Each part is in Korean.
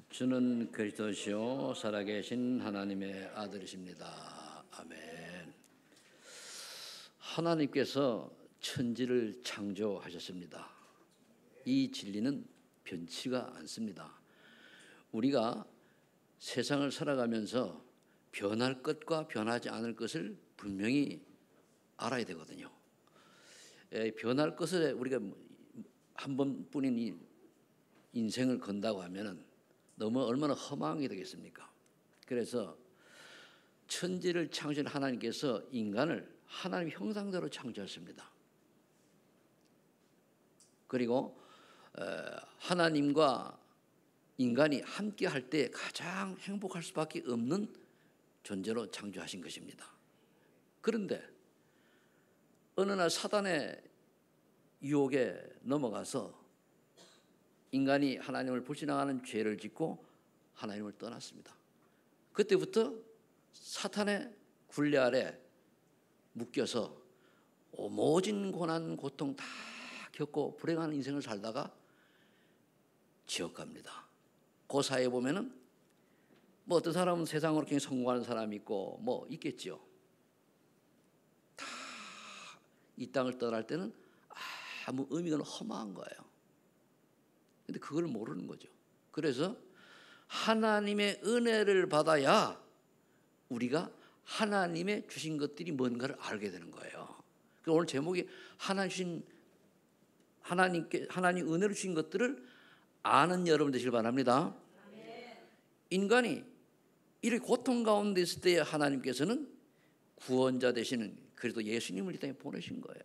주는 그리스도시요 살아계신 하나님의 아들이십니다. 아멘. 하나님께서 천지를 창조하셨습니다. 이 진리는 변치가 않습니다. 우리가 세상을 살아가면서 변할 것과 변하지 않을 것을 분명히 알아야 되거든요. 변할 것을 우리가 한 번뿐인 이 인생을 건다고 하면은 너무 얼마나 허망한 게 되겠습니까? 그래서 천지를 창조한 하나님께서 인간을 하나님 형상대로 창조했습니다. 그리고 하나님과 인간이 함께 할 때 가장 행복할 수밖에 없는 존재로 창조하신 것입니다. 그런데 어느 날 사단의 유혹에 넘어가서 인간이 하나님을 불신앙하는 죄를 짓고 하나님을 떠났습니다. 그때부터 사탄의 굴레 아래 묶여서 모진 고난 고통 다 겪고 불행한 인생을 살다가 지옥 갑니다. 그 사이에 보면은 뭐 어떤 사람은 세상으로 굉장히 성공하는 사람이 있고 뭐 있겠지요. 다 이 땅을 떠날 때는 아무 의미가 없는 허망한 거예요. 근데 그걸 모르는 거죠. 그래서 하나님의 은혜를 받아야 우리가 하나님의 주신 것들이 뭔가를 알게 되는 거예요. 그래서 오늘 제목이 하나님 은혜를 주신 것들을 아는 여러분 되시길 바랍니다. 인간이 이렇게 고통 가운데 있을 때 하나님께서는 구원자 되시는 그래도 예수님을 이 땅에 보내신 거예요.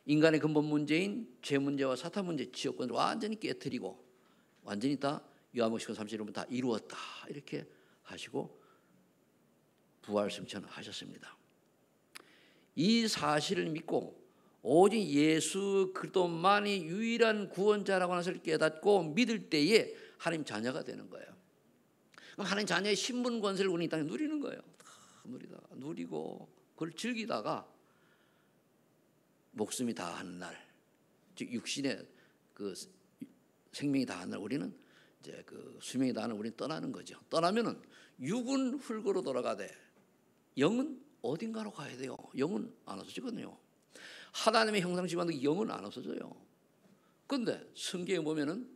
인간의 근본 문제인 죄 문제와 사탄 문제, 지옥권을 완전히 깨뜨리고 완전히 다 요한복음 31번 다 이루었다 이렇게 하시고 부활 승천하셨습니다. 이 사실을 믿고 오직 예수 그리스도만이 유일한 구원자라고 하는 것을 깨닫고 믿을 때에 하나님 자녀가 되는 거예요. 그럼 하나님 자녀의 신분 권세를 우리 이 땅에 누리는 거예요. 누리고 그걸 즐기다가 목숨이 다하는 날, 즉 육신의 그 생명이 다하는 날 우리는 이제 그 수명이 다하는 우리는 떠나는 거죠. 떠나면은 육은 흙으로 돌아가되 영은 어딘가로 가야 돼요. 영은 안 없어지거든요. 하나님의 형상 지만도 영은 안 없어져요. 그런데 성경에 보면은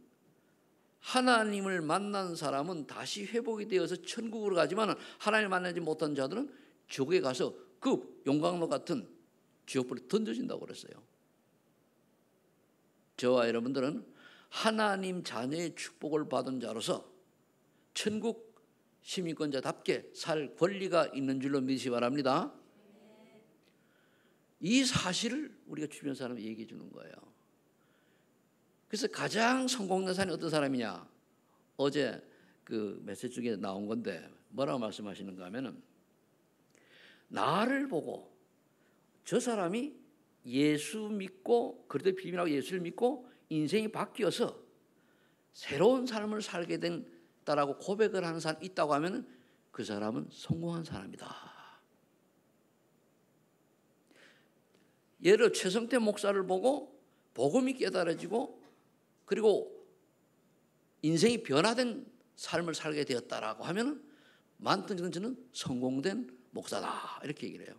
하나님을 만난 사람은 다시 회복이 되어서 천국으로 가지만 하나님을 만나지 못한 자들은 지옥에 가서 그 용광로 같은 지옥불에 던져진다고 그랬어요. 저와 여러분들은 하나님 자녀의 축복을 받은 자로서 천국 시민권자답게 살 권리가 있는 줄로 믿으시기 바랍니다. 이 사실을 우리가 주변 사람에게 얘기해 주는 거예요. 그래서 가장 성공된 사람이 어떤 사람이냐? 어제 그 메시지 중에 나온 건데 뭐라고 말씀하시는가 하면은 나를 보고 저 사람이 예수 믿고 그래도 비밀하고 예수를 믿고 인생이 바뀌어서 새로운 삶을 살게 된다라고 고백을 하는 사람이 있다고 하면 그 사람은 성공한 사람이다. 예를 들어 최성태 목사를 보고 복음이 깨달아지고 그리고 인생이 변화된 삶을 살게 되었다라고 하면 많든 저는 성공된 목사다 이렇게 얘기를 해요.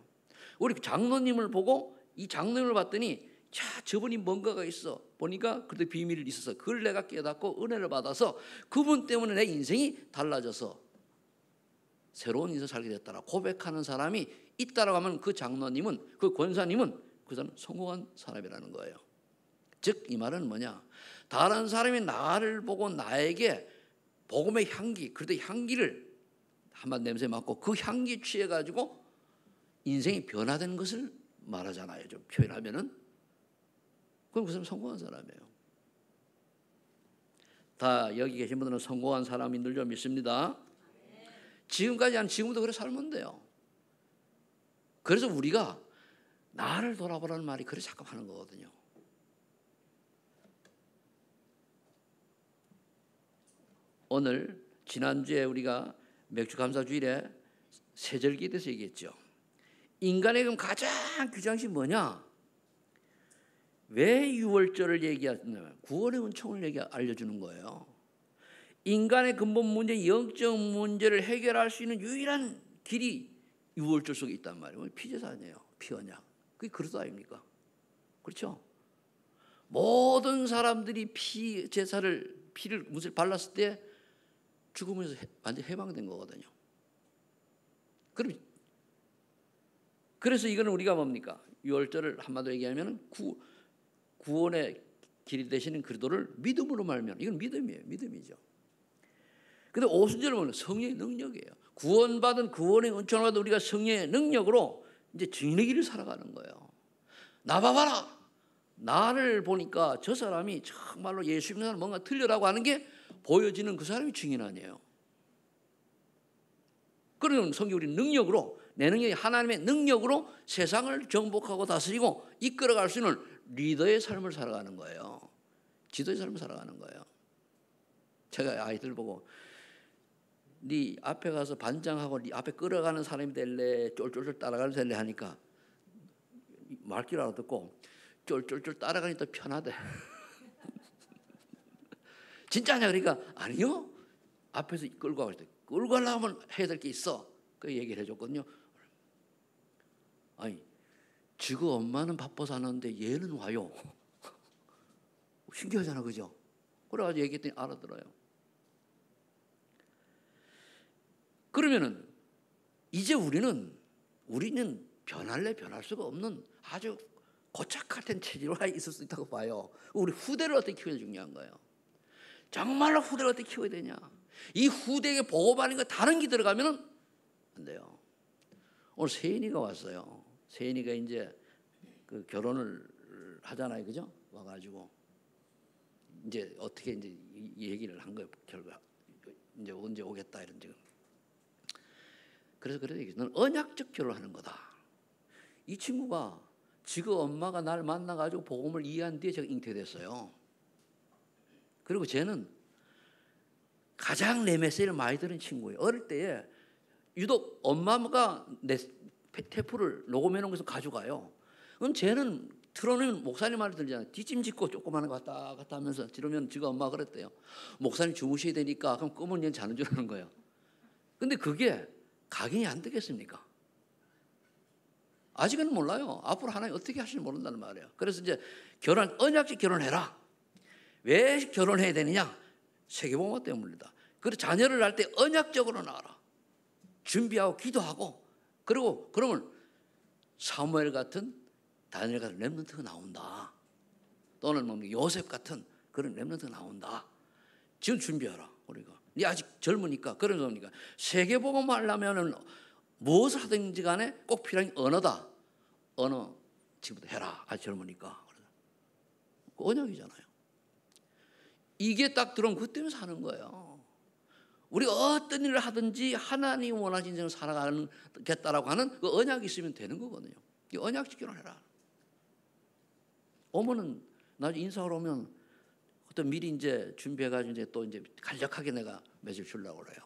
우리 장로님을 보고 이 장로님을 봤더니 자 저분이 뭔가가 있어 보니까 그래도 비밀이 있어서 그걸 내가 깨닫고 은혜를 받아서 그분 때문에 내 인생이 달라져서 새로운 인생을 살게 됐다라 고백하는 사람이 있다라고 하면 그 장로님은 그 권사님은 그 사람은 성공한 사람이라는 거예요. 즉 이 말은 뭐냐? 다른 사람이 나를 보고 나에게 복음의 향기 그래도 향기를 한번 냄새 맡고 그 향기 취해가지고 인생이 변화된 것을 말하잖아요. 좀 표현하면은 그럼 그 사람 성공한 사람이에요. 다 여기 계신 분들은 성공한 사람인 줄 믿습니다. 지금까지 한 지금도 그래 살면 돼요. 그래서 우리가 나를 돌아보라는 말이 그래 자꾸 하는 거거든요. 오늘 지난주에 우리가 맥주 감사주일에 세절기에 대해서 얘기했죠. 인간의 그럼 가장 규정식 뭐냐? 왜 유월절을 얘기하느냐? 구원의 은총을 알려주는 거예요. 인간의 근본 문제, 영적 문제를 해결할 수 있는 유일한 길이 유월절 속에 있단 말이에요. 피제사 아니에요. 피언약. 그게 그릇 아닙니까? 그렇죠? 모든 사람들이 피를 무엇을 발랐을 때 죽음에서 완전 해방된 거거든요. 그래서 이거는 우리가 뭡니까? 유월절을 한마디로 얘기하면 구원의 길이 되시는 그리스도를 믿음으로 말면 이건 믿음이에요. 믿음이죠. 근데 오순절을 보면 성령의 능력이에요. 구원받은 구원의 은총을 받은 우리가 성령의 능력으로 이제 증인의 길을 살아가는 거예요. 나 봐봐라. 나를 보니까 저 사람이 정말로 예수 믿는 사람 뭔가 틀리라고 하는 게 보여지는 그 사람이 증인 아니에요. 그러면 성경 우리 능력으로 내 능력이 하나님의 능력으로 세상을 정복하고 다스리고 이끌어갈 수 있는 리더의 삶을 살아가는 거예요. 지도의 삶을 살아가는 거예요. 제가 아이들 보고 네 앞에 가서 반장하고 네 앞에 끌어가는 사람이 될래 쫄쫄쫄 따라가는 될래 하니까 말귀를 알아듣고 쫄쫄쫄 따라가니까 편하대. 진짜냐? 그러니까 아니요. 앞에서 끌고 가고 있대. 끌고 가려면 해야 될 게 있어. 그 얘기를 해줬거든요. 아니 지금 엄마는 바빠서 하는데 얘는 와요. 신기하잖아, 그죠? 그래가지고 얘기했더니 알아들어요. 그러면은 이제 우리는 변할래 변할 수가 없는 아주 고착화된 체질로 있을 수 있다고 봐요. 우리 후대를 어떻게 키워야 중요한 거예요. 정말로 후대를 어떻게 키워야 되냐. 이 후대에게 보고받는 거 다른 게 들어가면은 안 돼요. 오늘 세인이가 왔어요. 세인이가 이제 그 결혼을 하잖아요, 그죠? 와가지고 이제 어떻게 이제 이 얘기를 한 거예요. 결과 이제 언제 오겠다 이런 지금. 그래서 너는 언약적 결혼하는 거다. 이 친구가 지금 엄마가 날 만나가지고 복음을 이해한 뒤에 제가 잉태됐어요. 그리고 쟤는 가장 내 메시지를 많이 들은 친구예요. 어릴 때에 유독 엄마가 내 테이프를 녹음해놓은 것을 가져가요. 그럼 쟤는 틀어놓으면 목사님 말을 들잖아요. 뒷짐짓고 조그마한 거 갔다 갔다 하면서 들으면 지금 엄마가 그랬대요. 목사님 주무셔야 되니까 그럼 끄면 얘는 자는 줄 아는 거예요. 근데 그게 각인이 안 되겠습니까? 아직은 몰라요. 앞으로 하나님 어떻게 하실지 모른다는 말이에요. 그래서 이제 언약적 결혼해라. 왜 결혼해야 되느냐? 세계복음 때문이다. 그리고 자녀를 낳을 때 언약적으로 낳아라. 준비하고 기도하고 그리고 그러면 사무엘 같은 다니엘 같은 렘넌트가 나온다. 또는 뭐 요셉 같은 그런 렘넌트가 나온다. 지금 준비하라. 우리가 네 아직 젊으니까 그런 겁니까? 세계복음 하려면은 무엇을 하든지 간에 꼭 필요한 언어다. 언어 지금부터 해라. 아직 젊으니까. 그 언약이잖아요. 이게 딱 들어오면 그것 때문에 사는 거예요. 우리가 어떤 일을 하든지 하나님 원하신 인생을 살아가겠다라고 하는 그 언약이 있으면 되는 거거든요. 이 언약적 결혼해라. 오면은 나중에 인사하러 오면 어떤 미리 이제 준비해가지고 이제 또 이제 간략하게 내가 메시지 주려고 그래요.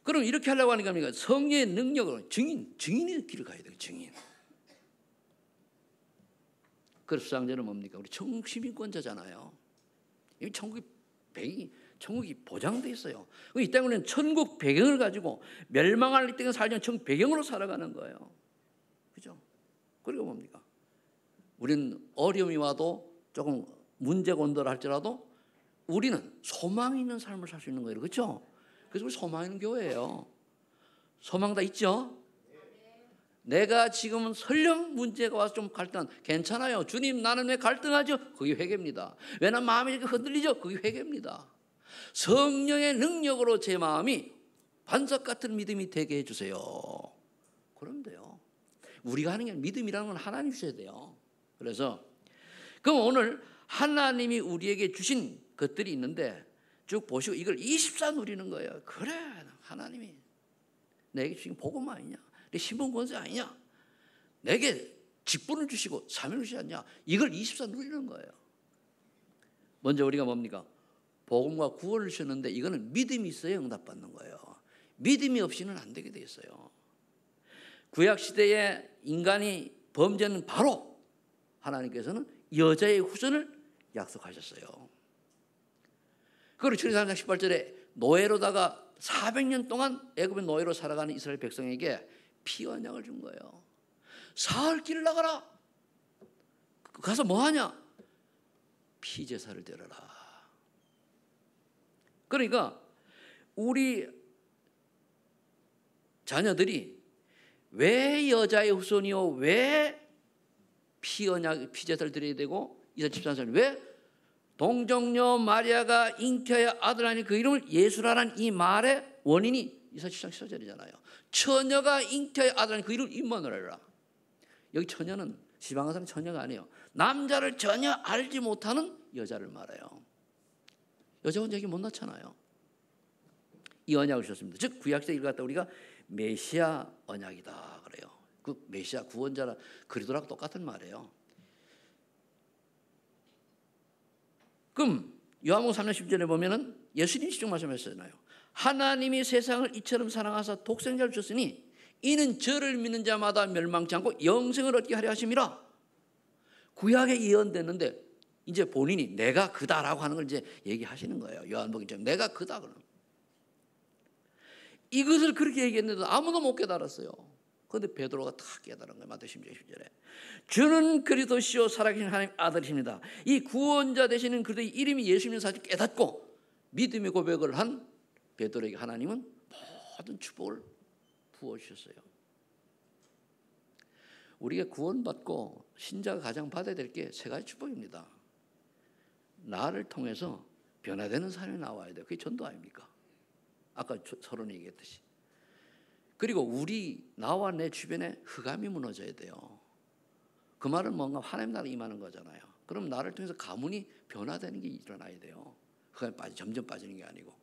그럼 이렇게 하려고 하니까 뭡니까? 성령의 능력으로 증인의 길을 가야 돼요. 증인. 그래서 수상자는 뭡니까? 우리 천국 시민권자잖아요. 이 천국이 보장돼 있어요. 이 때문에 천국 배경을 가지고 멸망할 이 땅에 살지 않는 천국 배경으로 살아가는 거예요. 그죠? 그리고 뭡니까? 우리는 어려움이 와도 조금 문제가 온다고 할지라도 우리는 소망이 있는 삶을 살 수 있는 거예요. 그렇죠? 그래서 우리 소망 있는 교회예요. 소망 다 있죠? 내가 지금은 설령 문제가 와서 좀 갈등, 괜찮아요. 주님, 나는 왜 갈등하죠? 그게 회개입니다. 왜 난 마음이 이렇게 흔들리죠? 그게 회개입니다. 성령의 능력으로 제 마음이 반석 같은 믿음이 되게 해주세요. 그러면 돼요. 우리가 하는 게 믿음이라는 건 하나님 주셔야 돼요. 그래서 그럼 오늘 하나님이 우리에게 주신 것들이 있는데 쭉 보시고 이걸 24 누리는 거예요. 그래, 하나님이 내게 주신 복음 아니냐? 내 신분 권세 아니냐? 내게 직분을 주시고 사명을 주시지 않냐? 이걸 24 누리는 거예요. 먼저 우리가 뭡니까? 복음과 구원을 주셨는데 이거는 믿음이 있어야 응답받는 거예요. 믿음이 없이는 안 되게 돼 있어요. 구약시대에 인간이 범죄는 바로 하나님께서는 여자의 후손을 약속하셨어요. 그리고 출애굽기 3장 18절에 노예로다가 400년 동안 애굽의 노예로 살아가는 이스라엘 백성에게 피 언약을 준 거예요. 사흘 길을 나가라. 가서 뭐 하냐? 피 제사를 드려라. 그러니까 우리 자녀들이 왜 여자의 후손이요? 왜 피 언약, 피 제사를 드려야 되고 이사 13절 왜 동정녀 마리아가 잉태의 아들 아니 그 이름을 예수라는 이 말의 원인이 이사 13장 14절이잖아요. 처녀가 잉태의 아들 아니 그 이름을 임마누엘이라. 여기 처녀는 지방에서는 처녀가 아니에요. 남자를 전혀 알지 못하는 여자를 말해요. 여자 혼자 여기 못 낳잖아요. 이 언약을 주셨습니다. 즉 구약시대 읽었다 우리가 메시아 언약이다 그래요. 그 메시아 구원자라 그리스도랑 똑같은 말이에요. 그럼 요한복음 3장 10절에 보면은 예수님이 직접 말씀하셨잖아요. 하나님이 세상을 이처럼 사랑하사 독생자를 주셨으니 이는 저를 믿는 자마다 멸망치 않고 영생을 얻게 하려 하심이라. 구약에 예언됐는데 이제 본인이 내가 그다라고 하는 걸 이제 얘기하시는 거예요. 요한복음처럼 내가 그다 그러는. 이것을 그렇게 얘기했는데도 아무도 못 깨달았어요. 그런데 베드로가 다 깨달은 거예요. 마태복음 10장 10절에 주는 그리스도시요 살아계신 하나님 아들이십니다. 이 구원자 되시는 그리스도의 이름이 예수님인 사실 깨닫고 믿음의 고백을 한 베드로에게 하나님은 모든 축복을 부어주셨어요. 우리가 구원받고 신자가 가장 받아야 될 게 세 가지 축복입니다. 나를 통해서 변화되는 사람이 나와야 돼요. 그게 전도 아닙니까? 아까 서론이 얘기했듯이. 그리고 나와 내 주변에 흑암이 무너져야 돼요. 그 말은 뭔가 하나님 나라 임하는 거잖아요. 그럼 나를 통해서 가문이 변화되는 게 일어나야 돼요. 흑암이 점점 빠지는 게 아니고.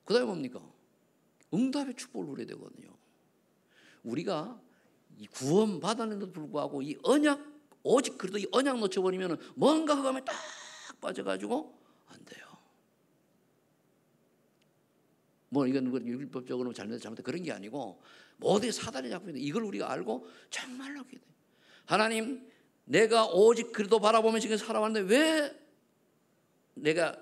그 다음에 뭡니까? 응답의 축복을 누려야 되거든요. 우리가 이 구원 받았는데도 불구하고 이 언약, 오직 그래도 이 언약 놓쳐버리면 뭔가 흑암에 딱 빠져가지고 안 돼요. 뭐 이건 율법적으로 잘못된 그런 게 아니고 모든 사단이 잡고 있는데 이걸 우리가 알고 정말로 기도해요. 하나님, 내가 오직 그리스도 바라보며 지금 살아왔는데 왜 내가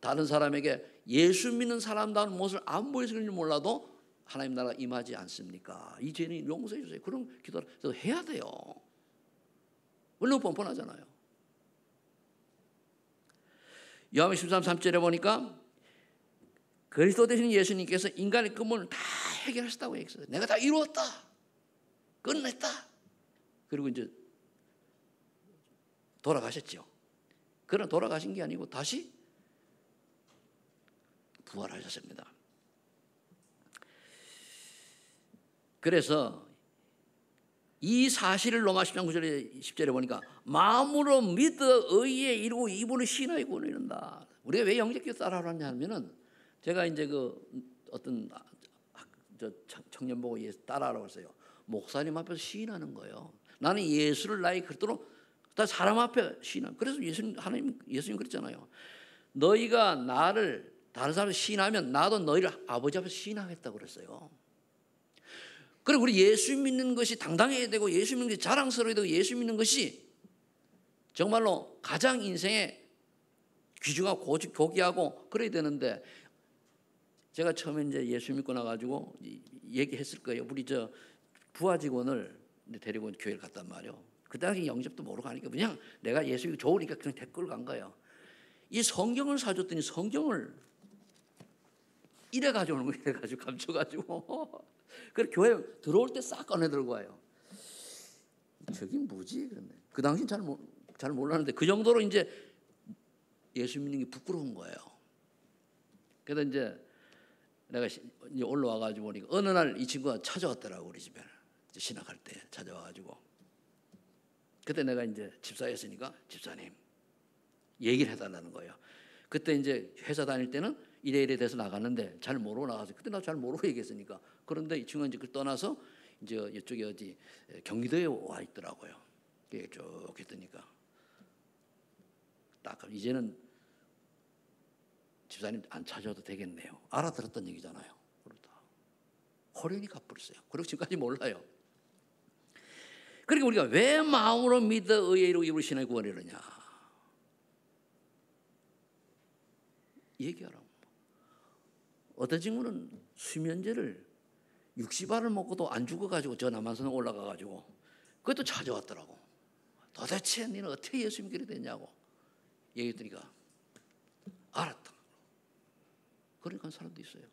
다른 사람에게 예수 믿는 사람다운 모습을 안 보여서는지 몰라도 하나님 나라 임하지 않습니까? 이 죄는 용서해 주세요. 그런 기도를 해야 돼요. 물론 뻔뻔하잖아요. 요한복음 13, 3절에 보니까 그리스도 되신 예수님께서 인간의 근본을 다 해결하셨다고 얘기했어요. 내가 다 이루었다. 끝냈다. 그리고 이제 돌아가셨죠. 그러나 돌아가신 게 아니고 다시 부활하셨습니다. 그래서 이 사실을 로마 10장 9절에 10절에 보니까 마음으로 믿어 의에 이루고 이분을 신하에 구원을 이룬다. 우리가 왜 영적기도 따라하냐 하면은 제가 이제 그 어떤 청년 보고 따라하라고 했어요. 목사님 앞에서 시인하는 거예요. 나는 예수를 나의 그리스도로 다 사람 앞에 시인하는. 그래서 예수님 그랬잖아요. 너희가 나를 다른 사람을 시인하면 나도 너희를 아버지 앞에서 시인하겠다고 그랬어요. 그리고 우리 예수 믿는 것이 당당해야 되고 예수 믿는 것이 자랑스러워야 되고 예수 믿는 것이 정말로 가장 인생에 귀중하고 고귀하고 그래야 되는데 제가 처음에 이제 예수 믿고 나가지고 얘기했을 거예요. 우리 저 부하 직원을 데리고 교회를 갔단 말이에요. 그 당시 영접도 모르고 가니까 그냥 내가 예수 믿고 좋으니까 그냥 댓글 간 거예요. 이 성경을 사줬더니 성경을 이래 가져오는 거예요. 이래 가지고 감춰가지고. 그래서 교회 들어올 때 싹 꺼내 들고 와요. 저게 뭐지? 그런데 그 당시 잘 몰랐는데 그 정도로 이제 예수 믿는 게 부끄러운 거예요. 그래서 이제 내가 이제 올라와가지고 보니까 어느 날 이 친구가 찾아왔더라고 우리 집에 신학할 때 찾아와가지고 그때 내가 이제 집사였으니까 집사님 얘기를 해달라는 거예요. 그때 이제 회사 다닐 때는 이래 돼서 나갔는데 잘 모르고 나가서 그때 나 잘 모르고 얘기했으니까 그런데 이 친구가 이제 그걸 떠나서 이제 이쪽에 어디 경기도에 와 있더라고요. 쭉 했더니까 딱 이제는 집사님 안 찾아도 되겠네요. 알아들었던 얘기잖아요. 그렇다. 호련히 갚버렸어요. 그리고 지금까지 몰라요. 그러니까 우리가 왜 마음으로 믿어 의에 이루고 이를 신의 구원을 이루냐. 얘기하라고. 어떤 친구는 수면제를 60알을 먹고도 안 죽어가지고 저 남한산 올라가가지고 그것도 찾아왔더라고. 도대체 너는 어떻게 예수 믿게 됐냐고 얘기했더니까 알았다. 그러니까 사람도 있어요.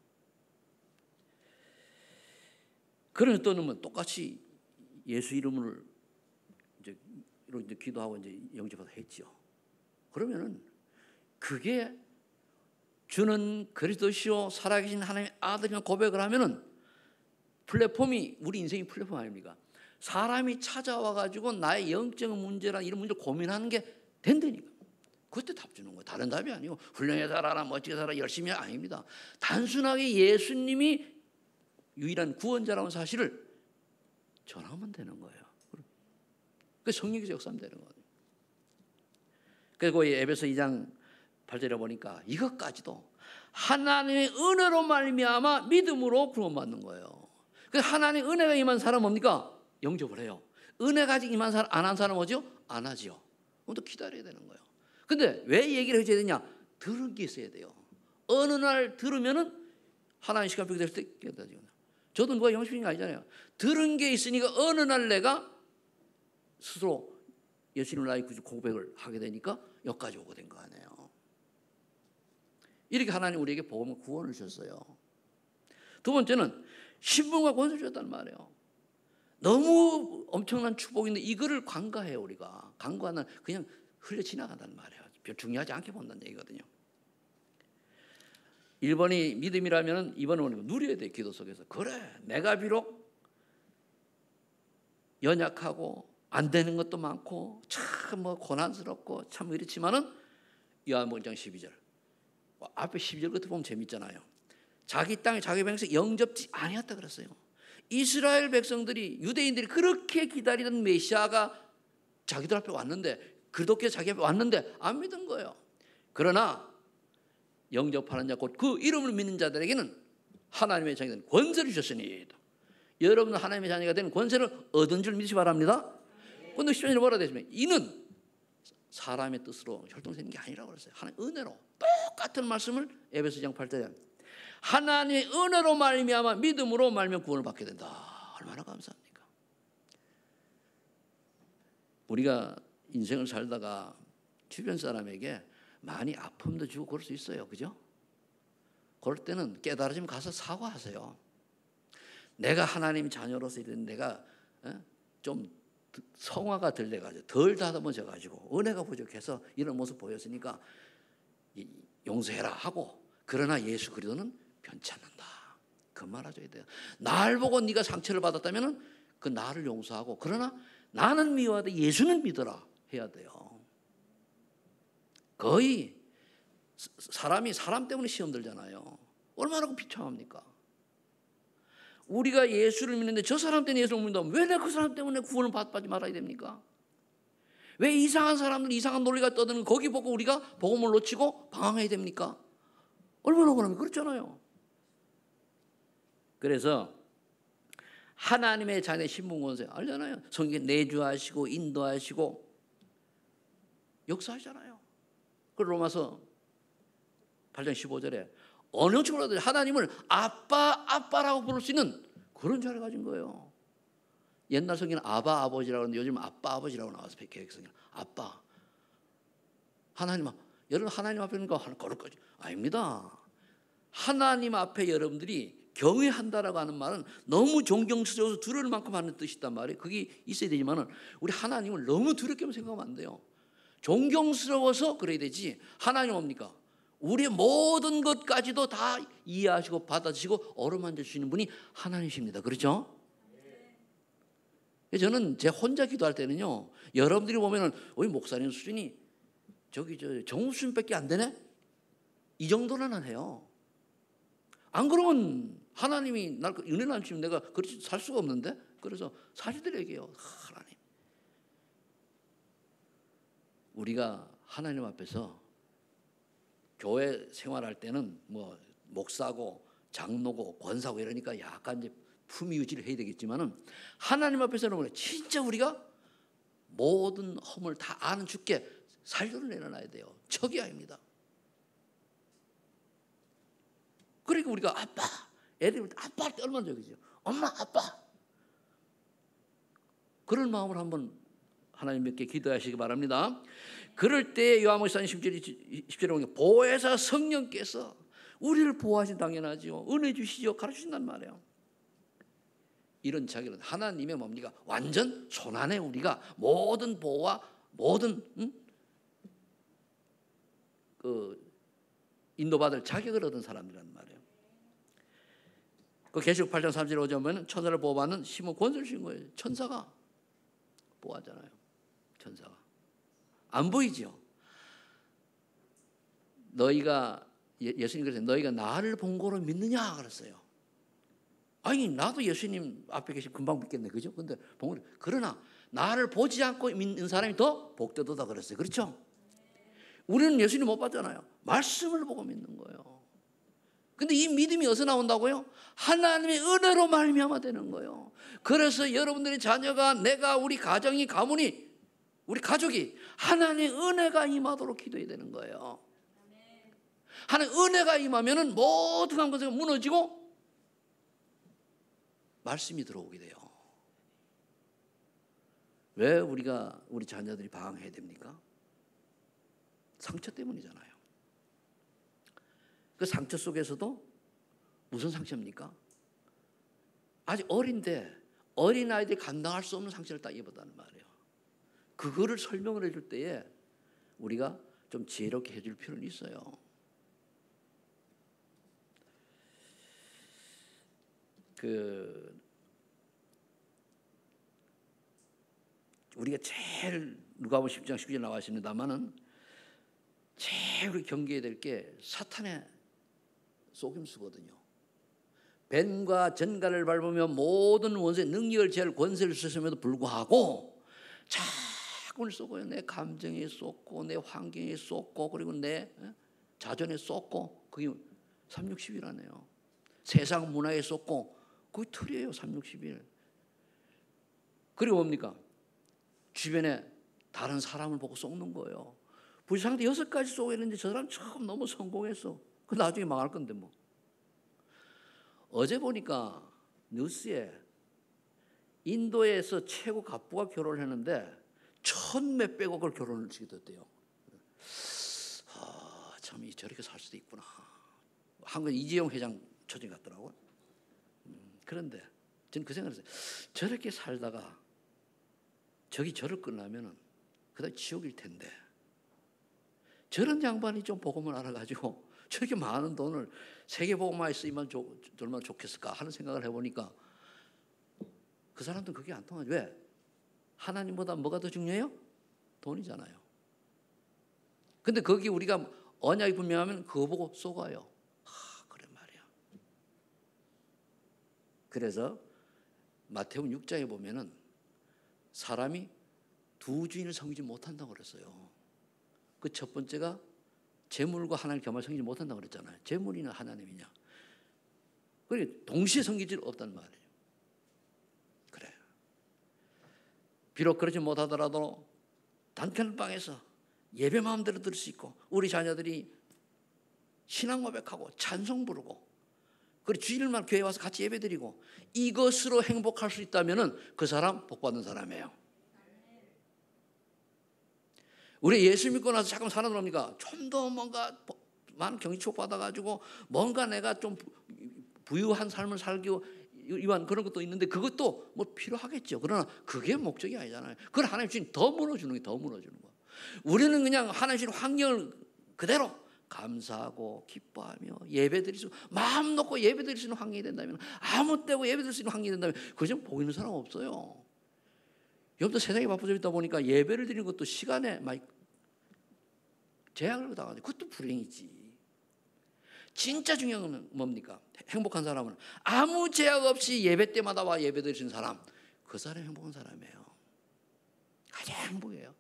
그러면 또 놈은 똑같이 예수 이름을 이제 기도하고 이제 영접하다 했죠. 그러면은 그게 주는 그리스도시요 살아계신 하나님의 아들이라는 고백을 하면은 플랫폼이 우리 인생의 플랫폼 아닙니까? 사람이 찾아와 가지고 나의 영적 문제나 이런 문제를 고민하는 게 된다니까. 그때 답 주는 거예요. 다른 답이 아니고 훌륭하게 살아라, 멋지게 살아라, 열심히 아닙니다. 단순하게 예수님이 유일한 구원자라는 사실을 전하면 되는 거예요. 그 성령께서 역사하면 되는 거예요. 그리고 에베소 2장 8절에 보니까 이것까지도 하나님의 은혜로 말미암아 믿음으로 구원받는 거예요. 그 하나님의 은혜가 임한 사람 뭡니까? 영접을 해요. 은혜가 아직 임한 사람 안 한 사람 뭐죠? 안 하죠. 그럼 또 기다려야 되는 거예요. 근데 왜 얘기를 해줘야 되냐? 들은 게 있어야 돼요. 어느 날 들으면은 하나님 시간 벽이 될 때 깨닫죠. 저도 누가 영접인 게 아니잖아요. 들은 게 있으니까 어느 날 내가 스스로 예수님을 나의 구주 고백을 하게 되니까 여기까지 오게 된 거 아니에요. 이렇게 하나님 우리에게 복음을 구원을 주셨어요. 두 번째는 신분과 권세를 주셨단 말이에요. 너무 엄청난 축복인데 이거를 간과해요. 우리가 간과하는 그냥 흘려 지나간단 말이에요. 별 중요하지 않게 본다는 얘기거든요. 1번이 믿음이라면 2번은 누려야 돼. 기도 속에서. 그래 내가 비록 연약하고 안 되는 것도 많고 참 뭐 고난스럽고 참 이렇지만은 요한복음 1장 12절 앞에 12절 끝에 보면 재밌잖아요. 자기 땅에 자기 백성 영접지 아니었다 그랬어요. 이스라엘 백성들이 유대인들이 그렇게 기다리던 메시아가 자기들 앞에 왔는데 그렇게 자기 앞에 왔는데 안 믿은 거예요. 그러나 영접하는 자 곧 그 이름을 믿는 자들에게는 하나님의 자녀가 되는 권세를 주셨으니 여러분은 하나님의 자녀가 되는 권세를 얻은 줄 믿으시 바랍니다. 근데 10절에 뭐라 되시면 이는 사람의 뜻으로 혈통되는 게 아니라고 그랬어요. 하나님 은혜로 똑같은 말씀을 에베소 2장 8절에 하나님의 은혜로 말미암아 믿음으로 말미암아 구원을 받게 된다. 얼마나 감사합니까? 우리가 인생을 살다가 주변 사람에게 많이 아픔도 주고 그럴 수 있어요. 그죠? 그럴 때는 깨달아지면 가서 사과하세요. 내가 하나님 자녀로서 이런 내가 좀 성화가 덜 돼가지고 덜 다듬어져가지고 은혜가 부족해서 이런 모습 보였으니까 용서해라 하고 그러나 예수 그리스도는 변치 않는다. 그 말 해줘야 돼요. 날 보고 네가 상처를 받았다면 그 나를 용서하고 그러나 나는 미워하되 예수는 믿어라 해야 돼요. 거의 사람이 사람 때문에 시험 들잖아요. 얼마나 비참합니까? 우리가 예수를 믿는데 저 사람 때문에 예수를 믿는다면 왜 내가 그 사람 때문에 구원을 받지 말아야 됩니까? 왜 이상한 사람들 이상한 논리가 떠드는 거기 보고 우리가 복음을 놓치고 방황해야 됩니까? 얼마나 억울합니까? 그렇잖아요. 그래서 하나님의 자녀의 신분 권세 알잖아요. 성경에 내주하시고 인도하시고 역사하잖아요. 그 로마서 8장 15절에 어느 친구라도 하나님을 아빠라고 부를 수 있는 그런 자를 가진 거예요. 옛날 성경은 아바 아버지라고 하는데 요즘 아빠 아버지라고 나와서 개혁성경 아빠 하나님 여러분 하나님 앞에 있는 거 거를 거지 아닙니다. 하나님 앞에 여러분들이 경외한다라고 하는 말은 너무 존경스러워서 두려울 만큼 하는 뜻이단 말이에요. 그게 있어야 되지만은 우리 하나님을 너무 두렵게만 생각하면 안 돼요. 존경스러워서 그래야 되지. 하나님 뭡니까? 우리의 모든 것까지도 다 이해하시고 받아주시고 어루만져 주시는 분이 하나님이십니다. 그렇죠? 저는 제 혼자 기도할 때는요. 여러분들이 보면은 우리 목사님 수준이 저기 정수준밖에 안 되네? 이 정도는 해요. 안 그러면 하나님이 날 은혜를 안 주시면 내가 그렇게 살 수가 없는데. 그래서 사실대로 얘기해요. 하나님. 우리가 하나님 앞에서 교회 생활할 때는 뭐 목사고 장로고 권사고 이러니까 약간 이제 품위 유지를 해야 되겠지만은 하나님 앞에서는 진짜 우리가 모든 허물 다 아는 주께 살도를 내려놔야 돼요. 척이 아닙니다. 그러니까 우리가 아빠, 애들이 아빠 할 때 얼마나 좋겠어요. 엄마, 아빠. 그런 마음으로 한번 하나님께 기도하시기 바랍니다. 그럴 때 요한복음 10절에 보면 보혜사 성령께서 우리를 보호하신 당연하죠. 은혜 주시죠. 가르치신단 말이에요. 이런 자기는 하나님의 뭡니까? 완전 손안에 우리가 모든 보호와 모든 인도받을 자격을 얻은 사람이란 말이에요. 그 계시록 8장 3절에 오자면 천사를 보호받는 심은 권세를 주신 거예요. 천사가 보호하잖아요. 천사가 안 보이죠. 너희가 예수님 그랬어요. 너희가 나를 본 거로 믿느냐 그랬어요. 아니 나도 예수님 앞에 계시면 금방 믿겠네, 그죠? 근데 본 거로 그러나 나를 보지 않고 믿는 사람이 더 복되도다 그랬어요. 그렇죠? 우리는 예수님 못 봤잖아요. 말씀을 보고 믿는 거예요. 근데 이 믿음이 어디서 나온다고요? 하나님의 은혜로 말미암아 되는 거예요. 그래서 여러분들의 자녀가, 내가, 우리 가정이, 가문이, 우리 가족이 하나님의 은혜가 임하도록 기도해야 되는 거예요. 하나님의 은혜가 임하면은 모든 것이 무너지고 말씀이 들어오게 돼요. 왜 우리가 우리 자녀들이 방황해야 됩니까? 상처 때문이잖아요. 그 상처 속에서도 무슨 상처입니까? 아직 어린데 어린아이들이 감당할 수 없는 상처를 딱 입었다는 말이에요. 그거를 설명을 해줄 때에 우리가 좀 지혜롭게 해줄 필요는 있어요. 우리가 제일 누가복음 10장 10절 나와 있습니다만은 제일 우리 경계해야 될 게 사탄의 속임수거든요. 뱀과 전갈을 밟으며 모든 원수의 능력을 제할 권세를 쓰심에도 불구하고 자꾸 쏘고요. 내 감정에 쏟고 내 환경에 쏟고 그리고 내 자존에 쏟고 그게 360이라네요. 세상 문화에 쏟고 그게 틀이에요. 360일. 그리고 뭡니까? 주변에 다른 사람을 보고 쏟는 거예요. 부지상대 6가지 쏘고 있는데 저 사람 처음 너무 성공했어. 그 나중에 망할 건데 뭐. 어제 보니까 뉴스에 인도에서 최고 갑부가 결혼을 했는데 1,000몇백억을 결혼을 시켰대요. 참 저렇게 살 수도 있구나. 한국 이재용 회장 처진 같더라고요. 그런데 저는 그 생각을 했어요. 저렇게 살다가 저를 끝나면은 그다음 지옥일 텐데 저런 양반이 좀 복음을 알아가지고 저렇게 많은 돈을 세계복음화에 쓰이면 얼마나 좋겠을까 하는 생각을 해보니까 그 사람들은 그게 안 통하죠. 왜? 하나님보다 뭐가 더 중요해요? 돈이잖아요. 근데 거기 우리가 언약이 분명하면 그거 보고 쏘가요. 그래 말이야. 그래서 마태복음 6장에 보면은 사람이 두 주인을 섬기지 못한다고 그랬어요. 그 첫 번째가 재물과 하나님을 겸하여 섬기지 못한다고 그랬잖아요. 재물이나 하나님이냐. 그러니까 동시에 섬기지 없단 말이에요. 그래. 비록 그러지 못하더라도 단칸방에서 예배 마음대로 들을 수 있고 우리 자녀들이 신앙 고백하고 찬송 부르고 그리고 주일날 교회 와서 같이 예배 드리고 이것으로 행복할 수 있다면 그 사람 복 받는 사람이에요. 우리 예수 믿고 나서 잠깐 사는 겁니까? 좀 더 뭔가 많은 경기 축복받아가지고 뭔가 내가 좀 부유한 삶을 살기 위한 그런 것도 있는데 그것도 뭐 필요하겠죠. 그러나 그게 목적이 아니잖아요. 그걸 하나님 주신 더 무너주는 게 더 무너지는 거예요. 우리는 그냥 하나님 주신 환경을 그대로 감사하고 기뻐하며 예배드릴 수 마음 놓고 예배드릴 수 있는 환경이 된다면 아무 때고 예배드릴 수 있는 환경이 된다면 그중 보이는 사람 없어요. 여러분들 세상에 바빠져 있다 보니까 예배를 드리는 것도 시간에 많이 제약을 당하죠. 그것도 불행이지. 진짜 중요한 건 뭡니까? 행복한 사람은 아무 제약 없이 예배 때마다 와 예배 드리는 사람, 그 사람이 행복한 사람이에요. 가장 행복해요.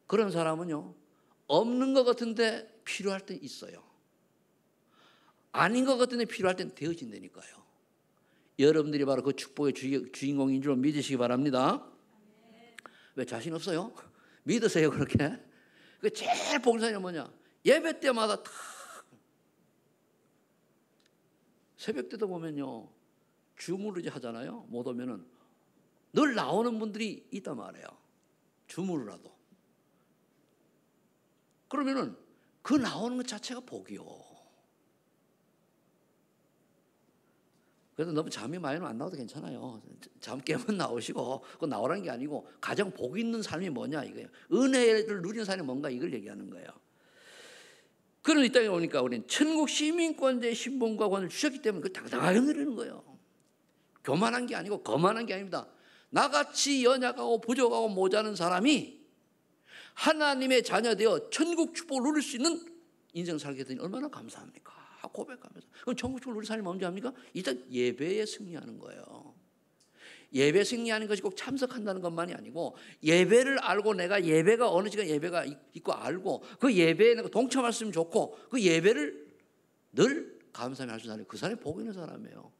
그런 사람은요, 없는 것 같은데 필요할 때 있어요. 아닌 것 같은데 필요할 땐 되어진다니까요. 여러분들이 바로 그 축복의 주인공인 줄 믿으시기 바랍니다. 왜 자신 없어요? 믿으세요 그렇게. 그 제일 복사는 뭐냐? 예배 때마다 다 새벽 때도 보면요, 주무르지 하잖아요. 못 오면은 늘 나오는 분들이 있단 말이에요. 주무르라도. 그러면은 그 나오는 것 자체가 복이요. 그래서 너무 잠이 많이 안 나와도 괜찮아요. 잠 깨면 나오시고, 그거 나오라는 게 아니고 가장 복 있는 삶이 뭐냐 이거예요. 은혜를 누리는 삶이 뭔가 이걸 얘기하는 거예요. 그런 이 땅에 오니까 우리는 천국 시민권자의 신분과 권을 주셨기 때문에 그걸 당당하게 누리는 거예요. 교만한 게 아니고 거만한 게 아닙니다. 나같이 연약하고 부족하고 모자란 사람이 하나님의 자녀 되어 천국 축복을 누릴 수 있는 인생 살게 되니 얼마나 감사합니까? 고백하면서. 그럼 천국 축복을 누릴 삶이 언제 합니까? 일단 예배에 승리하는 거예요. 예배 승리하는 것이 꼭 참석한다는 것만이 아니고 예배를 알고 내가 예배가 어느 시간 예배가 있고 알고 그 예배에 내가 동참할 수 있으면 좋고 그 예배를 늘 감사하며 할 수 있는 사람이 그 사람이 복 있는 사람이에요.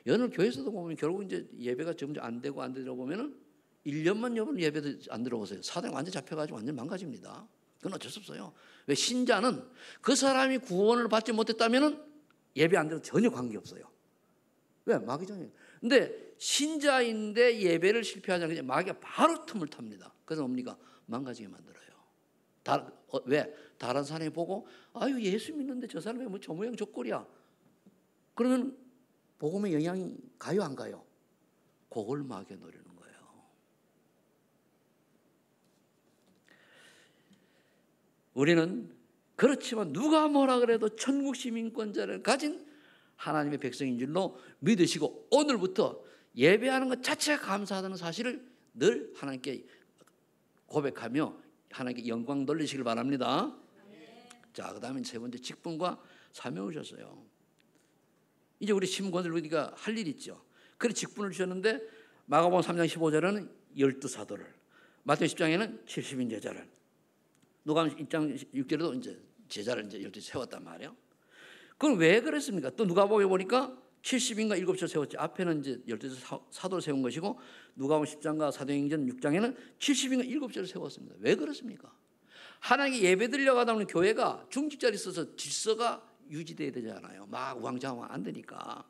여느 교회에서도 보면 결국 이제 예배가 점점 안 되고 보면은 1년만 여러분 예배도 안 들어보세요. 사단이 완전 잡혀가지고 완전 망가집니다. 그건 어쩔 수 없어요. 왜? 신자는 그 사람이 구원을 받지 못했다면은 예배 안 들어도 전혀 관계없어요. 왜? 마귀 전에. 근데 신자인데 예배를 실패하지 않으면 마귀가 바로 틈을 탑니다. 그래서 뭡니까? 망가지게 만들어요. 왜? 다른 사람이 보고 아유 예수 믿는데 저 사람이 뭐 저 모양 저 꼴이야. 그러면 복음의 영향이 가요 안 가요? 그걸 마귀가 노리는 거예요. 우리는 그렇지만 누가 뭐라 그래도 천국 시민권자를 가진 하나님의 백성인 줄로 믿으시고 오늘부터 예배하는 것 자체가 감사하다는 사실을 늘 하나님께 고백하며 하나님께 영광 돌리시길 바랍니다. 자, 그 다음에 세 번째 직분과 사명을 주셨어요. 이제 우리 신권을 우리가 할 일이 있죠. 그래서 직분을 주셨는데 마가복음 3장 15절에는 12사도를, 마태복음 10장에는 70인 제자를, 누가복음 1장 6절에도 이제 제자를 이제 12 세웠단 말이에요. 그건 왜 그랬습니까? 또 누가복음에 보니까 70인가 7절 세웠지. 앞에는 이제 12사도를 세운 것이고 누가복음 10장과 사도행전 6장에는 70인가 7절을 세웠습니다. 왜 그렇습니까? 하나님께 예배 드리려고 하다 보면 교회가 중직자리 있어서 질서가 유지돼야 되잖아요. 막 우왕좌왕 안 되니까.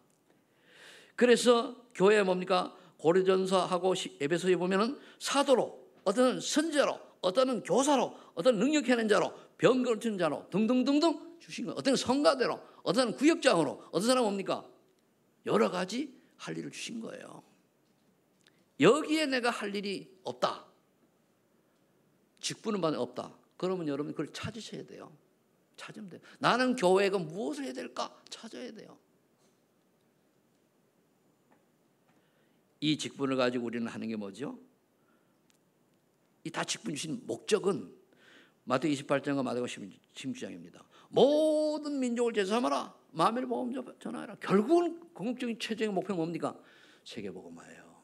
그래서 교회에 뭡니까? 고린도전서하고 에베소에 보면은 사도로, 어떤 선제로, 어떤 교사로, 어떤 능력하는 자로, 병 고치는 자로 등등등등 주신 거예요. 어떤 성가대로, 어떤 구역장으로, 어떤 사람은 뭡니까? 여러 가지 할 일을 주신 거예요. 여기에 내가 할 일이 없다. 직분은 받는 없다. 그러면 여러분 그걸 찾으셔야 돼요. 찾으면 돼요. 나는 교회가 무엇을 해야 될까? 찾아야 돼요. 이 직분을 가지고 우리는 하는 게 뭐죠? 이 다 직분 주신 목적은 마태복음 28장과 마태복음 16장입니다. 모든 민족을 제사하라. 만민을 복음 전하라. 결국은 궁극적인 최종의 목표는 뭡니까? 세계복음화예요.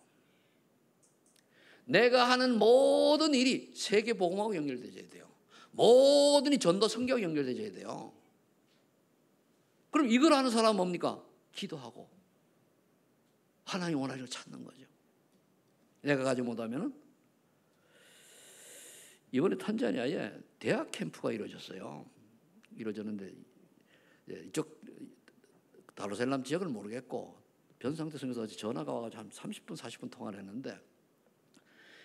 내가 하는 모든 일이 세계복음하고 연결되어야 돼요. 모든 이 전도 선교하고 연결되어야 돼요. 그럼 이걸 하는 사람은 뭡니까? 기도하고 하나님 원하시는 걸 찾는 거죠. 내가 가지 못하면은 이번에 탄자니아에 대학 캠프가 이루어졌어요. 이루어졌는데 이쪽 다르살람 지역을 모르겠고 변상태 성에서 전화가 와가지고 한 30분 40분 통화를 했는데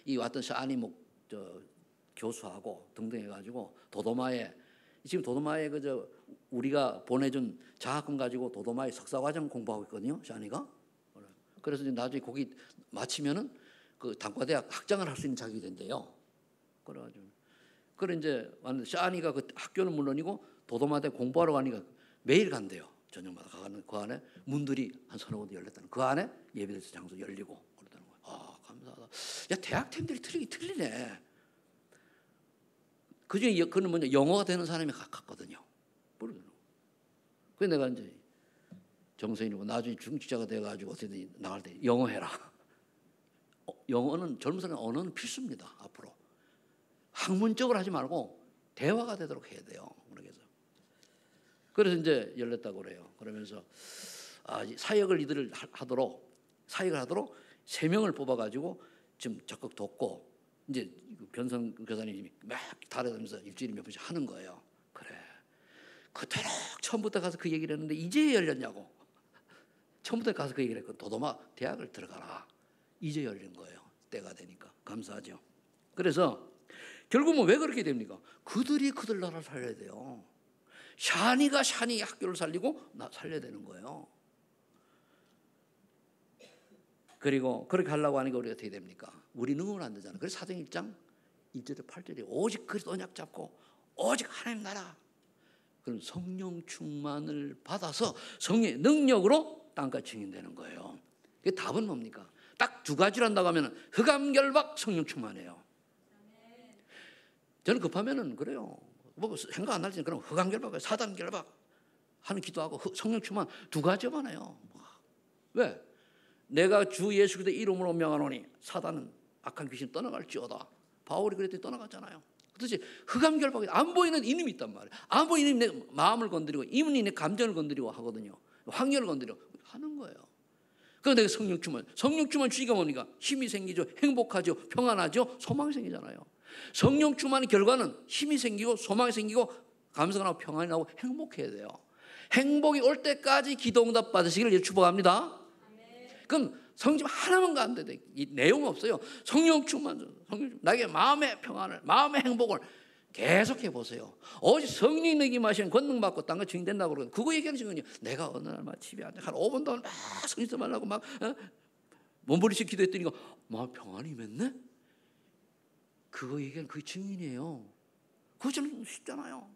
이 왔던 샤니 교수하고 등등 해가지고 도도마에 지금 도도마에 그저 우리가 보내준 장학금 가지고 도도마에 석사과정 공부하고 있거든요. 샤니가. 그래서 이제 나중에 거기 마치면은 그 단과대학 학장을 할 수 있는 자격이 된대요. 그래가지고 그래 이제 왔는데 샤니가 그 학교는 물론이고 도도마대 공부하러 가니까 매일 간대요. 저녁마다 가는 그 안에 문들이 한 서너 군데 열렸다는 그 안에 예배드릴 장소 열리고 그러다는 거예요. 아 감사하다. 야 대학생들이 틀리네. 그중에 그는 뭐냐 영어가 되는 사람이 갔거든요. 모르겠어요. 그래서 내가 이제 정서인이고 나중에 중직자가 돼가지고 어떻게든 나갈 때 영어 해라. 영어는 젊은 사람 언어는 필수입니다. 앞으로 학문적으로 하지 말고 대화가 되도록 해야 돼요. 그래서 이제 열렸다고 그래요. 그러면서 사역을 이들을 하도록 3명을 뽑아가지고 지금 적극 돕고 이제 변성 교사님이 막 다니면서 일주일에 몇 번씩 하는 거예요. 그래. 그토록 처음부터 가서 그 얘기를 했는데 이제 열렸냐고. 처음부터 가서 그 얘기를 했거든. 도도마 대학을 들어가라. 이제 열린 거예요. 때가 되니까. 감사하죠. 그래서 결국은 왜 그렇게 됩니까? 그들이 그들 나라를 살려야 돼요. 샤니가 샤니 학교를 살리고 살려야 되는 거예요. 그리고 그렇게 하려고 하니까 우리가 어떻게 됩니까? 우리 능은 안 되잖아요. 그래서 사도행 1장 1절에 8절에 오직 그리스도 언약 잡고 오직 하나님 나라. 그럼 성령 충만을 받아서 성령의 능력으로 땅까지 증인되는 거예요. 그 답은 뭡니까? 딱 두 가지를 한다고 하면 흑암결박, 성령 충만이에요. 저는 급하면은 그래요. 뭐 생각 안 날지 그럼 흑암결박, 사단결박 하는 기도하고 성령 충만 두 가지만 해요. 왜? 내가 주 예수 그리스도의 이름으로 명하노니 사단은 악한 귀신 떠나갈지어다. 바울이 그랬더니 떠나갔잖아요. 그렇지. 흑암결박이 안 보이는 이놈이 있단 말이에요. 안 보이는 이놈이 내 마음을 건드리고 이분이 내 감정을 건드리고 하거든요. 확률을 건드리고 하는 거예요. 그래서 내가 성령 충만 주기가 뭡니까? 힘이 생기죠. 행복하죠. 평안하죠. 소망이 생기잖아요. 성령 충만의 결과는 힘이 생기고 소망이 생기고 감사가 나고 평안이 나고 행복해야 돼요. 행복이 올 때까지 기도응답 받으시기를 축복합니다. 그럼 성령 하나만 안 돼. 이 내용 없어요. 성령 충만, 나에게 마음의 평안을, 마음의 행복을 계속해 보세요. 오직 성령 내게 마시는 권능 받고 땅과 증인된다고 그러거든요. 그거 얘기하는 거거든요. 내가 어느 날 막 집에 앉아 한 5분 동안 막 성령 말라고 막 몸부림치 기도했더니 마음 평안이 임했네. 그거 얘기하는 그 증인이에요. 그거 좀 쉽잖아요.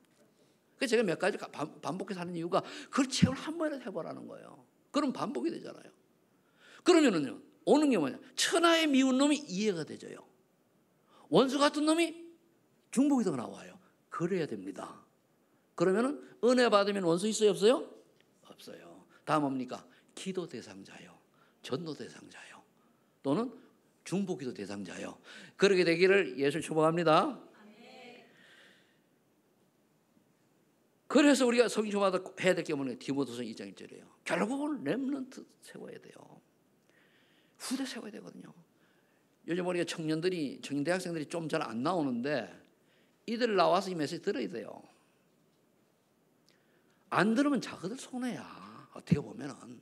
그래서 제가 몇 가지 반복해서 하는 이유가 그걸 체험을 한 번이라도 해보라는 거예요. 그럼 반복이 되잖아요. 그러면은요, 오는 게 뭐냐? 천하의 미운 놈이 이해가 되져요. 원수 같은 놈이 중복이 더 나와요. 그래야 됩니다. 그러면은 은혜 받으면 원수 있어요, 없어요? 없어요. 다음 뭡니까? 기도 대상자요. 전도 대상자요. 또는 중보기도 대상자요. 그렇게 되기를 예수 축복합니다. 그래서 우리가 성경마다 해야 될 게 뭐냐? 디모데후서 2장 1절이에요. 결국은 렘넌트 세워야 돼요. 후대 세워야 되거든요. 요즘 우리가 청년 대학생들이 좀 잘 안 나오는데 이들 나와서 이 메시지 들어야 돼요. 안 들으면 자기들 손해야. 어떻게 보면은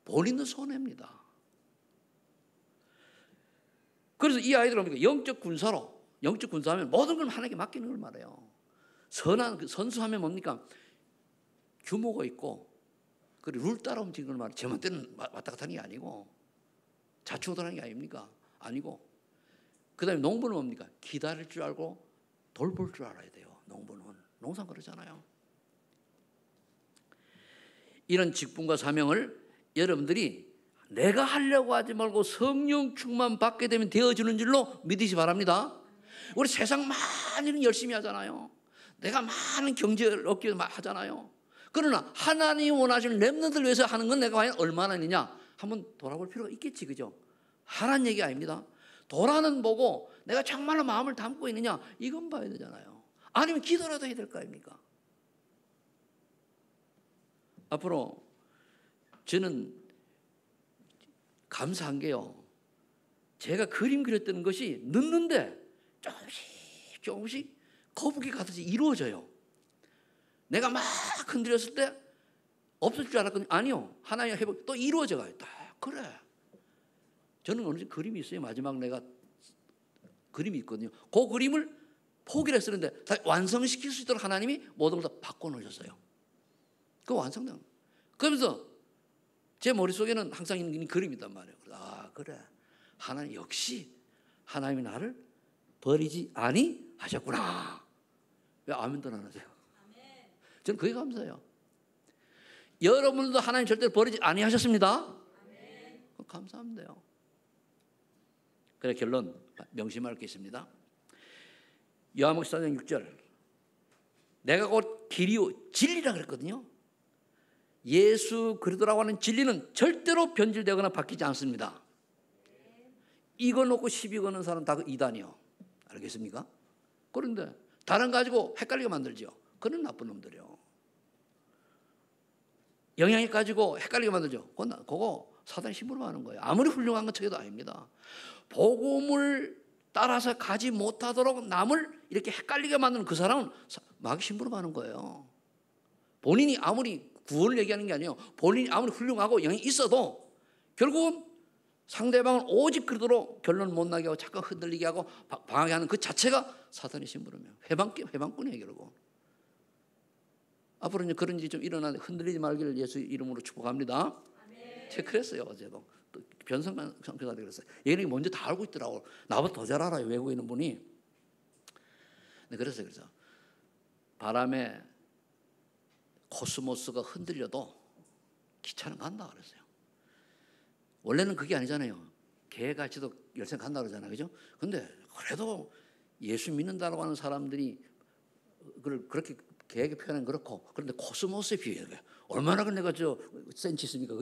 본인도 손해입니다. 그래서 이 아이들은 영적 군사하면 모든 걸 하나님께 맡기는 걸 말해요. 선한 선수하면 뭡니까? 규모가 있고 그리고 룰 따라 움직이는 걸 말해요. 제 멋대로는 왔다 갔다 하는 게 아니고 자충우돌하는 게 아닙니까? 아니고 그 다음에 농부는 뭡니까? 기다릴 줄 알고 돌볼 줄 알아야 돼요. 농부는 농사 그러잖아요. 이런 직분과 사명을 여러분들이 내가 하려고 하지 말고 성령 충만 받게 되면 되어지는 줄로 믿으시 바랍니다. 우리 세상 많은 일은 열심히 하잖아요. 내가 많은 경제를 얻기 위해서 하잖아요. 그러나 하나님이 원하시는 렘넌트를 위해서 하는 건 내가 과연 얼마나 있느냐 한번 돌아볼 필요가 있겠지, 그죠? 하라는 얘기 아닙니다. 돌아는 보고 내가 정말로 마음을 담고 있느냐 이건 봐야 되잖아요. 아니면 기도라도 해야 될 거 아닙니까? 앞으로 저는 감사한 게요. 제가 그림 그렸던 것이 늦는데 조금씩 거북이 가듯이 이루어져요. 내가 막 흔들었을 때 없을 줄 알았거든요. 아니요. 하나님 해보 또 이루어져 가요. 딱 그래. 저는 어느 정도 그림이 있어요. 마지막 내가 그림이 있거든요. 그 그림을 포기를 했었는데 다 완성시킬 수 있도록 하나님이 모든 걸 다 바꿔놓으셨어요. 그 완성된. 그러면서 제 머릿속에는 항상 있는 그림이 있단 말이에요. 아 그래. 하나님 역시 하나님이 나를 버리지 아니하셨구나. 왜 아멘도 안 하세요? 저는 그게 감사해요. 여러분들도 하나님 절대로 버리지 아니하셨습니다. 감사하면 돼요. 그래 결론 명심할 게 있습니다. 요한복음 4장 6절 내가 곧 길이요 진리라 그랬거든요. 예수 그리스도라고 하는 진리는 절대로 변질되거나 바뀌지 않습니다. 이거 놓고 시비 거는 사람 다 이단이요. 알겠습니까? 그런데 다른 가지고 헷갈리게 만들죠. 그런 나쁜 놈들이요. 영향력 가지고 헷갈리게 만들죠. 그거 사단이 심부름 하는 거예요. 아무리 훌륭한 것 척해도 아닙니다. 복음을 따라서 가지 못하도록 남을 이렇게 헷갈리게 만드는 그 사람은 마귀 심부름 하는 거예요. 본인이 아무리 구원을 얘기하는 게 아니에요. 본인이 아무리 훌륭하고 영이 있어도 결국은 상대방을 오직 그러도록 결론을 못 나게 하고 자꾸 흔들리게 하고 방해하는 그 자체가 사탄의 심부름이에요. 회방꾼이에요 결국. 앞으로 이제 그런 일이 좀 일어나는데 흔들리지 말기를 예수 이름으로 축복합니다. 제가 그랬어요. 어제도 또 변성교사들이 그랬어요. 얘네가 먼저 다 알고 있더라고. 나보다 더 잘 알아요. 외국에 있는 분이. 네, 그래서 바람에 코스모스가 흔들려도 기차는 간다 그랬어요. 원래는 그게 아니잖아요. 개같이도 열쇠 간다 그러잖아요. 그죠? 근데 그래도 예수 믿는다고 하는 사람들이 그걸 그렇게 개에게 표현은 그렇고, 그런데 코스모스에 비해요. 얼마나 내가 센치 있습니까?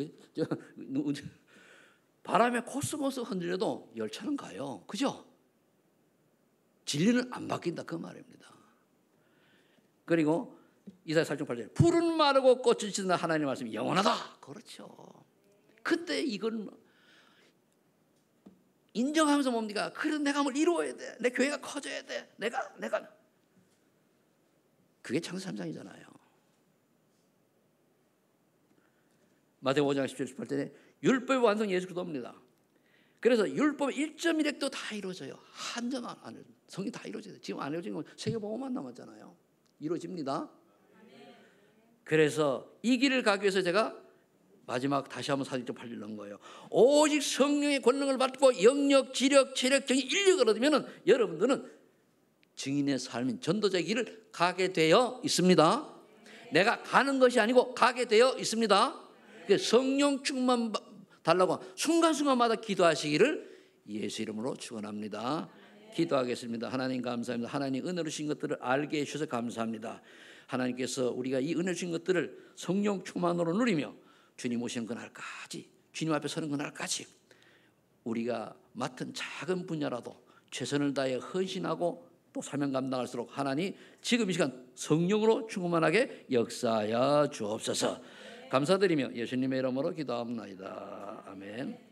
바람에 코스모스 흔들려도 열차는 가요. 그죠? 진리는 안 바뀐다 그 말입니다. 그리고 이사야 4:8절에 푸른 마르고 꽃이 지는 하나님의 말씀이 영원하다. 그렇죠. 그때 이건 인정하면서 뭡니까? 그래도 내가 뭘 이루어야 돼. 내 교회가 커져야 돼. 내가 그게 창세기 3장이잖아요. 마태복음 5장 17, 18절에 율법의 완성 예수 그리스도입니다. 그래서 율법 1.1획도 다 이루어져요. 한 점 안 해요. 성경 다 이루어져요. 지금 안 이루어진 건 세계복음만 남았잖아요. 이루어집니다. 그래서 이 길을 가기 위해서 제가 마지막 다시 한번 4:8절 넣은 거예요. 오직 성령의 권능을 받고 영력, 지력, 체력, 정의, 인력을 얻으면 여러분들은 증인의 삶인 전도자의 길을 가게 되어 있습니다. 내가 가는 것이 아니고 가게 되어 있습니다. 성령 충만 달라고 순간순간마다 기도하시기를 예수 이름으로 축원합니다. 기도하겠습니다. 하나님 감사합니다. 하나님 은혜로 주신 것들을 알게 해주셔서 감사합니다. 하나님께서 우리가 이 은혜 주신 것들을 성령 충만으로 누리며 주님 오시는 그날까지, 주님 앞에 서는 그날까지 우리가 맡은 작은 분야라도 최선을 다해 헌신하고 또 사명 감당할수록 하나님 지금 이 시간 성령으로 충만하게 역사하여 주옵소서. 감사드리며 예수님의 이름으로 기도합니다. 아멘.